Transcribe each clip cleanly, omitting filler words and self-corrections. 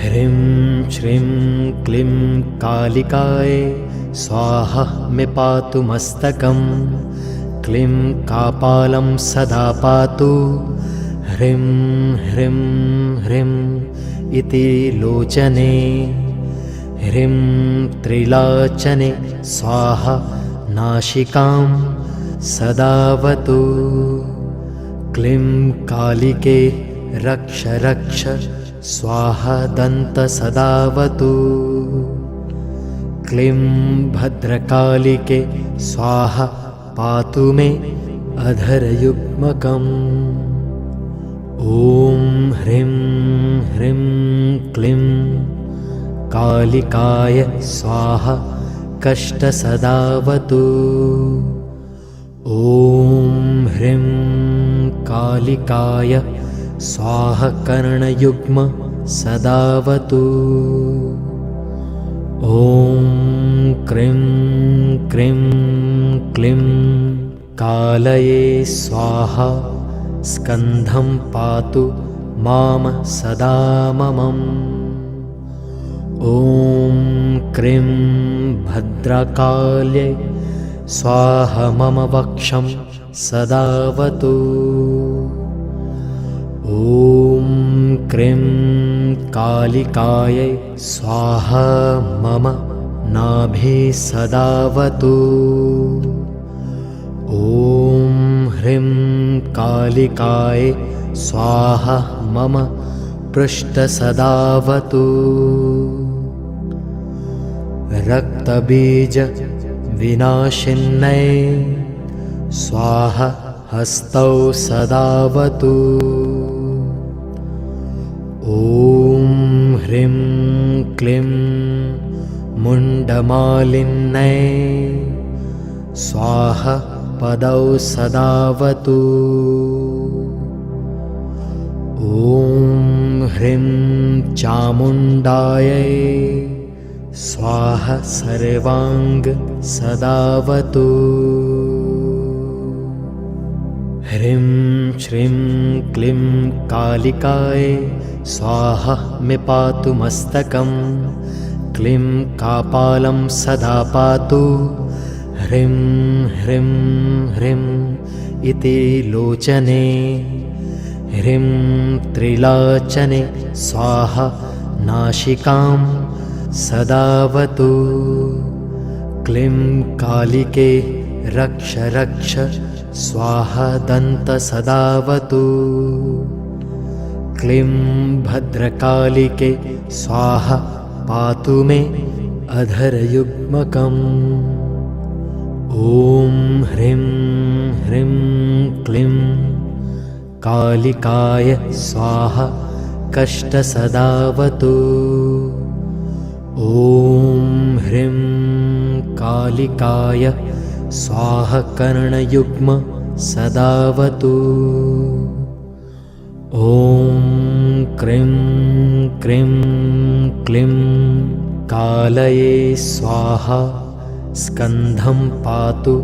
ह्रीं श्रीं क्लीं कालिकाय स्वाहा मे पातु मस्तकं। क्लीं कापालं सदा पातु। ह्रीं ह्रीं ह्रीं इति लोचने। ह्रीं त्रिलोचने स्वाहा नासिकां सदावतु। क्लीं कालिके रक्ष रक्ष स्वाहा दन्त सदावतु। क्लीं भद्रकालिके स्वाहा पातु मे अधरयुग्मकम्। ॐ ह्रीं ह्रीं क्लीं कालिकाय स्वाहा कष्ट सदावतु। ॐ ह्रीं कालिकाय स्वाहा कर्णयुग्म सदावतु। ॐ क्रीं क्रीं क्लीं कालये स्वाहा स्कन्धं पातु मां सदा ममम्। ॐ क्रीं भद्रकाल्यै स्वाहा मम वक्षं सदावतु। ॐ क्रीं कालिकायै स्वाहा मम नाभि सदावतु। ॐ ह्रीं कालिकाय स्वाहा मम पृष्ठ सदावतु। रक्तबीज विनाशिन्यै स्वाहा हस्तौ सदावतु। ॐ ह्रीं क्लीं मुण्डमालिन्यै स्वाहा पदौ सदावतु। ॐ ह्रीं चामुण्डायै स्वाहा सर्वाङ्ग सदावतु। ह्रीं श्रीं क्लीं कालिकाय स्वाहा मे पातु मस्तकं। क्लीं कापालं सदा पातु। ह्रीं ह्रीं ह्रीं इति लोचने। ह्रीं त्रिलोचने स्वाहा नासिकां सदावतु। क्लीं कालिके रक्ष रक्ष स्वाहा दन्त सदावतु। क्लीं भद्रकालिके स्वाहा पातु मे अधरयुग्मकम्। ॐ ह्रीं ह्रीं क्लीं कालिकाय स्वाहा कष्ट सदावतु। ॐ ह्रीं कालिकाय स्वाहा कर्णयुग्म सदावतु। ॐ क्रीं क्रीं क्लीं कालये स्वाहा स्कन्धं पातु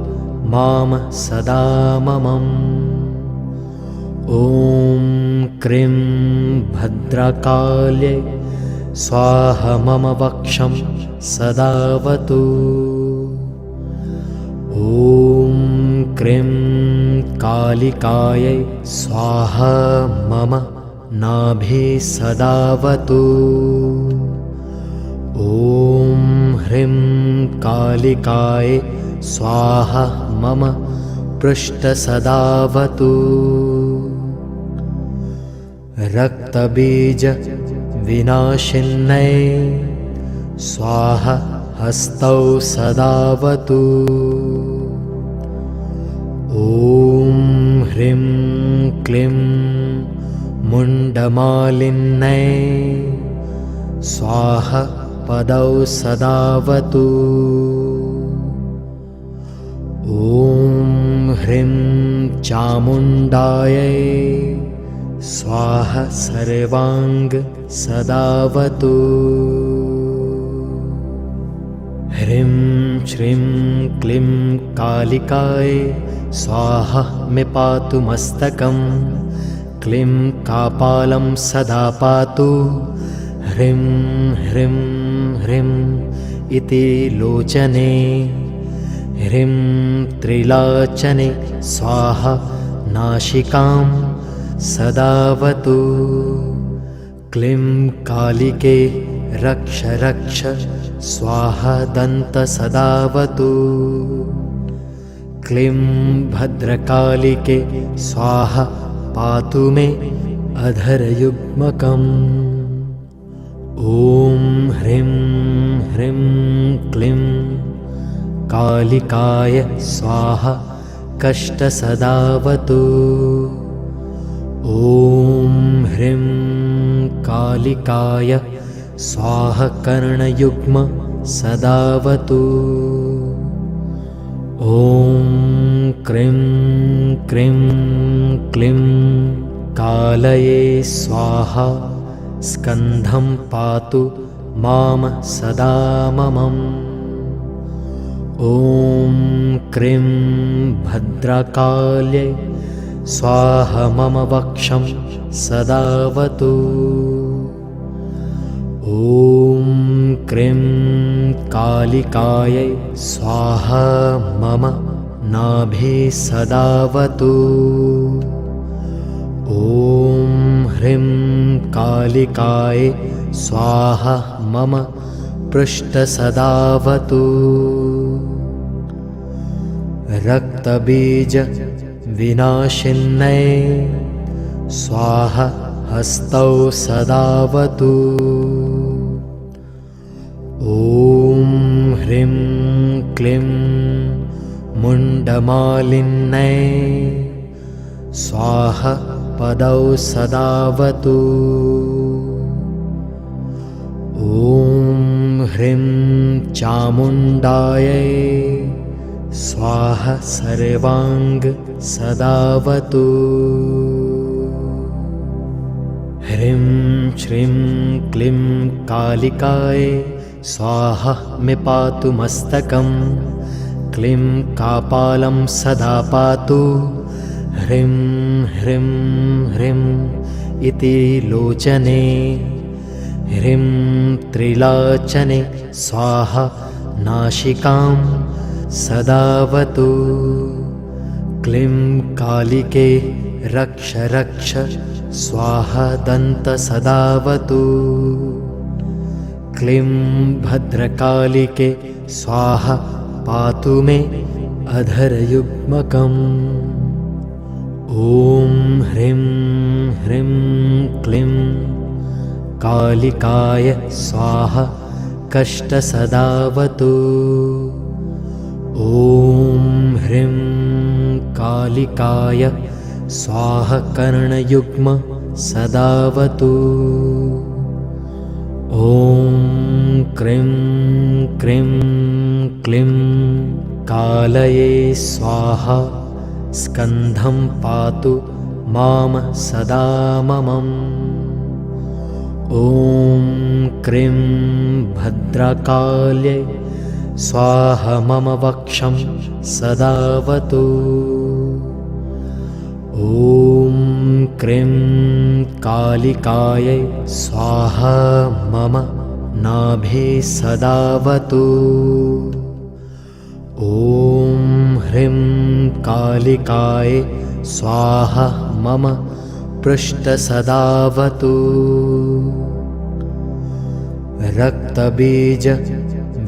मां सदा ममम्। ॐ क्रीं भद्रकाल्यै स्वाहा मम वक्षं सदावतु। ॐ क्रीं कालिकायै स्वाहा मम नाभि सदावतु। ॐ ह्रीं कालिकाय स्वाहा मम पृष्ठ सदावतु। रक्तबीज विनाशिन्यै स्वाहा हस्तौ सदावतु। ॐ ह्रीं क्लीं मुण्डमालिन्यै स्वाहा पदौ सदावतु। ॐ ह्रीं चामुण्डायै स्वाहा सर्वाङ्ग सदावतु। ह्रीं श्रीं क्लीं कालिकाय स्वाहा मे पातु मस्तकं। क्लीं कापालं सदा पातु। ह्रीं ह्रीं ह्रीं इति लोचने ह्रीं त्रिलोचने स्वाहा नासिकां सदावतु क्लीं कालिके रक्ष रक्ष स्वाहा दन्तसदावतु क्लीं भद्रकालिके स्वाहा पातु मे अधरयुग्मकम् ॐ ह्रीं ह्रीं क्लीं कालिकाय स्वाहा कष्टसदावतु ॐ ह्रीं कालिकाय स्वाहा कर्णयुग्म सदावतु ॐ क्रीं क्रीं क्लीं कालये स्वाहा स्कन्धं पातु मां सदा ममम् ॐ क्रीं भद्रकाल्यै स्वाहा मम वक्षं सदावतु ॐ क्रीं कालिकायै स्वाहा मम नाभि सदावतु ॐ ह्रीं कालिकाय स्वाहा मम पृष्ठसदावतु रक्तबीज विनाशिन्यै स्वाहा हस्तौ सदावतु ॐ ह्रीं क्लीं मुण्डमालिन्यै स्वाहा पदौ सदावतु ॐ ह्रीं चामुण्डायै स्वाहा सर्वाङ्ग सदावतु ह्रीं श्रीं क्लीं कालिकाय स्वाहा मे पातु मस्तकं क्लीं कापालं सदा पातु ह्रीं ह्रीं ह्रीं इति लोचने ह्रीं त्रिलोचने स्वाहा नासिकां सदावतु क्लीं कालिके रक्ष रक्ष स्वाहा दन्तसदावतु क्लीं भद्रकालिके स्वाहा पातु मे अधरयुग्मकम् ॐ ह्रीं ह्रीं क्लीं कालिकाय स्वाहा कष्टसदावतु ॐ ह्रीं कालिकाय स्वाहा कर्णयुग्म सदावतु ॐ क्रीं क्रीं क्लीं कालये स्वाहा स्कन्धं पातु मां सदा ममम् ॐ क्रीं भद्रकाल्यै स्वाहा मम वक्षं सदावतु ॐ क्रीं कालिकायै स्वाहा मम नाभि सदावतु ॐ ह्रीं कालिकाय स्वाहा मम पृष्ठसदावतु रक्तबीज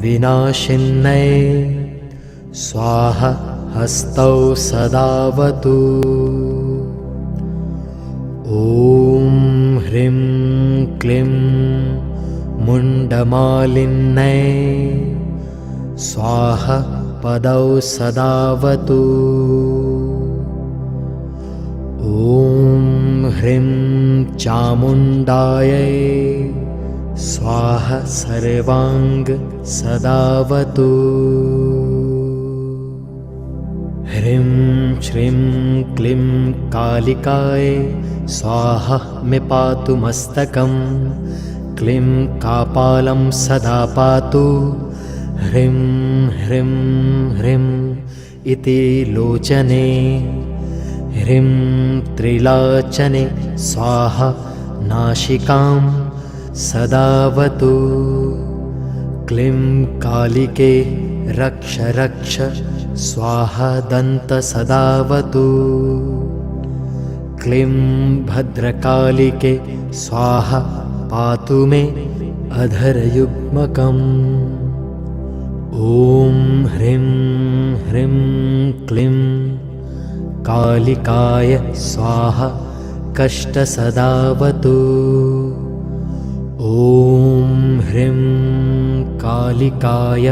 विनाशिन्यै स्वाहा हस्तौ सदावतु ॐ ह्रीं क्लीं मुण्डमालिन्यै स्वाहा पदौ सदावतु ॐ ह्रीं चामुण्डायै स्वाहा सर्वाङ्ग सदावतु ह्रीं श्रीं क्लीं कालिकाय स्वाहा मे पातु मस्तकं क्लीं कापालं सदा पातु ह्रीं ह्रीं ह्रीं इति लोचने ह्रीं त्रिलोचने स्वाहा नासिकां सदावतु। क्लीं कालिके रक्ष रक्ष स्वाहा दन्त सदावतु। क्लीं भद्रकालिके स्वाहा पातु मे अधरयुग्मकम्। ॐ ह्रीं ह्रीं क्लीं कालिकाय स्वाहा कष्टसदावतु। ॐ ह्रीं कालिकाय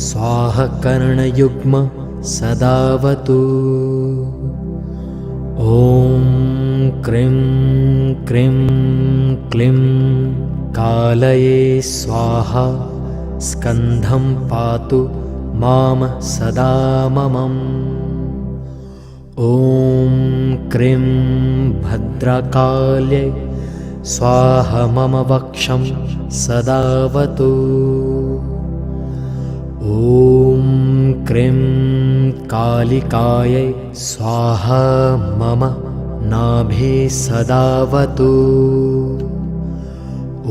स्वाहा कर्णयुग्म सदावतु। ॐ क्रीं क्रीं क्लीं कालये स्वाहा स्कन्धं पातु मां सदा ममम्। ॐ क्रीं भद्रकाल्यै स्वाहा मम वक्षं सदावतु। ॐ क्रीं कालिकायै स्वाहा मम नाभि सदावतु।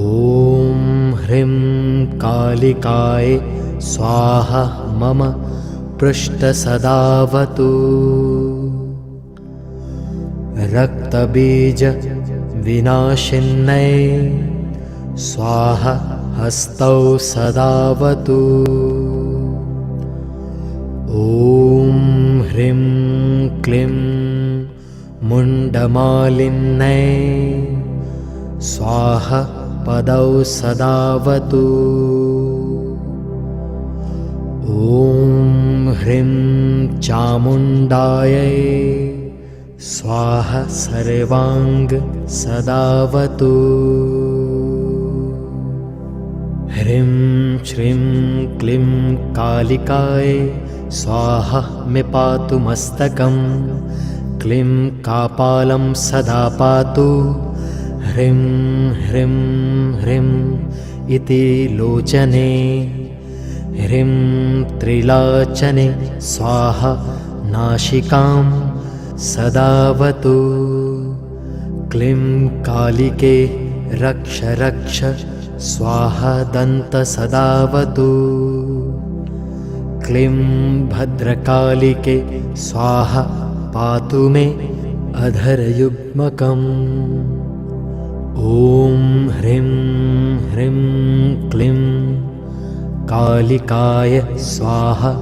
ॐ ह्रीं कालिकाय स्वाहा मम पृष्ठसदावतु। रक्तबीज विनाशिन्यै स्वाहा हस्तौ सदावतु। ॐ ह्रीं क्लीं मुण्डमालिन्यै स्वाहा पदौ सदावतु। ॐ ह्रीं चामुण्डायै स्वाहा सर्वाङ्ग सदावतु। ह्रीं श्रीं क्लीं कालिकाय स्वाहा मे पातु मस्तकं। क्लीं कापालं सदा पातु। ह्रीं ह्रीं ह्रीं इति लोचने। ह्रीं त्रिलोचने स्वाहा नासिकां सदावतु। क्लीं कालिके रक्ष रक्ष स्वाहा दन्त सदावतु। क्लीं भद्रकालिके स्वाहा पातु मे अधरयुग्मकम्। ॐ ह्रीं ह्रीं क्लीं कालिकाय स्वाहा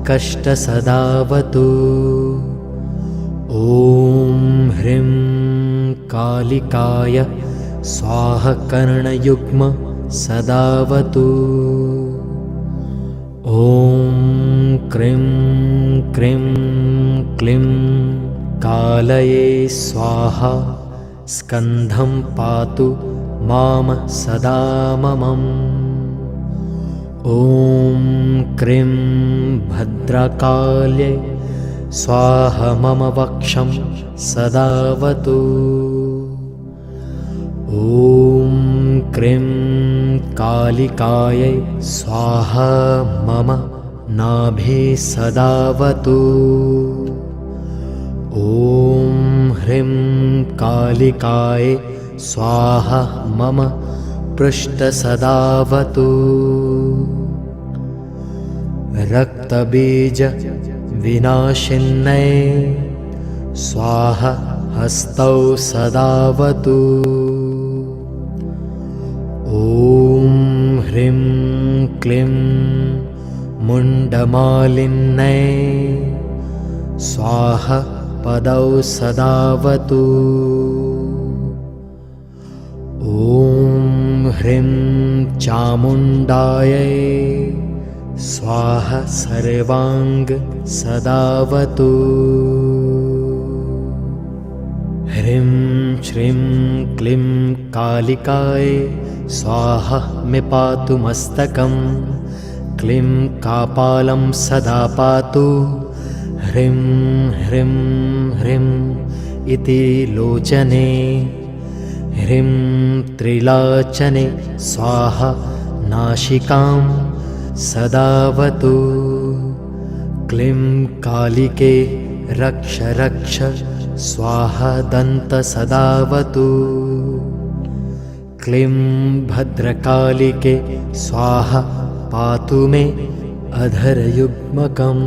कष्टसदावतु। ॐ ह्रीं कालिकाय स्वाहा कर्णयुग्म सदावतु। ॐ क्रीं क्रीं क्लीं कालये स्वाहा स्कन्धं पातु मां सदा ममम्। ॐ क्रीं भद्रकाल्यै स्वाहा मम वक्षं सदावतु। ॐ क्रीं कालिकायै स्वाहा मम नाभि सदावतु। ॐ ह्रीं कालिकाय स्वाहा मम पृष्ठसदावतु। रक्तबीज विनाशिन्यै स्वाहा हस्तौ सदावतु। ॐ ह्रीं क्लीं मुण्डमालिन्यै स्वाहा पदौ सदावतु। ॐ ह्रीं चामुण्डायै स्वाहा सर्वाङ्ग सदावतु। ह्रीं श्रीं क्लीं कालिकाय स्वाहा मे पातु मस्तकं। क्लीं कापालं सदा पातु। ह्रीं ह्रीं ह्रीं इति लोचने। ह्रीं त्रिलोचने स्वाहा नासिकां सदावतु। क्लीं कालिके रक्ष रक्ष स्वाहा दन्त सदावतु। क्लीं भद्रकालिके स्वाहा पातु मे अधरयुग्मकम्।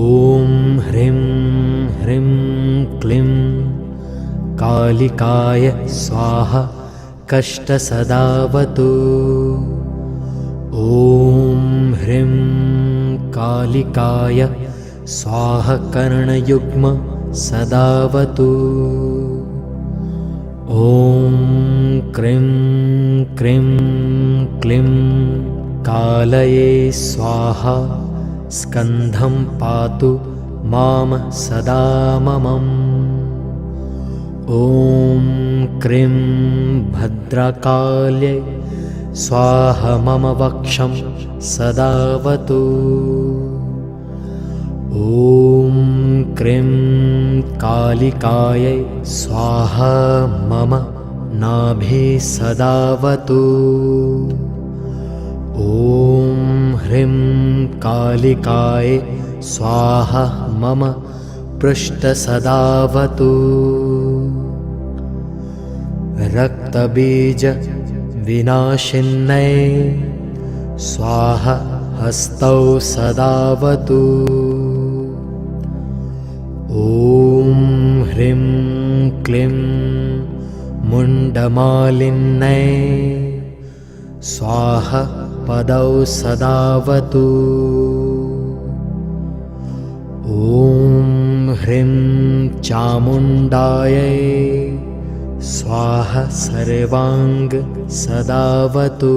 ॐ ह्रीं ह्रीं क्लीं कालिकाय स्वाहा कष्टसदावतु। ॐ ह्रीं कालिकाय स्वाहा कर्णयुग्म सदावतु। ॐ क्रीं क्रीं क्लीं कालये स्वाहा स्कन्धं पातु मां सदा ममम्। ॐ क्रीं भद्रकाल्यै स्वाहा मम वक्षं सदावतु। ॐ क्रीं कालिकायै स्वाहा मम नाभि सदावतु। ॐ ह्रीं कालिकायै स्वाहा मम पृष्ठसदावतु। रक्तबीज विनाशिन्यै स्वाहा हस्तौ सदावतु। ॐ ह्रीं क्लीं मुण्डमालिन्यै स्वाहा पदौ सदावतु। ॐ ह्रीं चामुण्डायै स्वाहा सर्वाङ्ग सदावतु।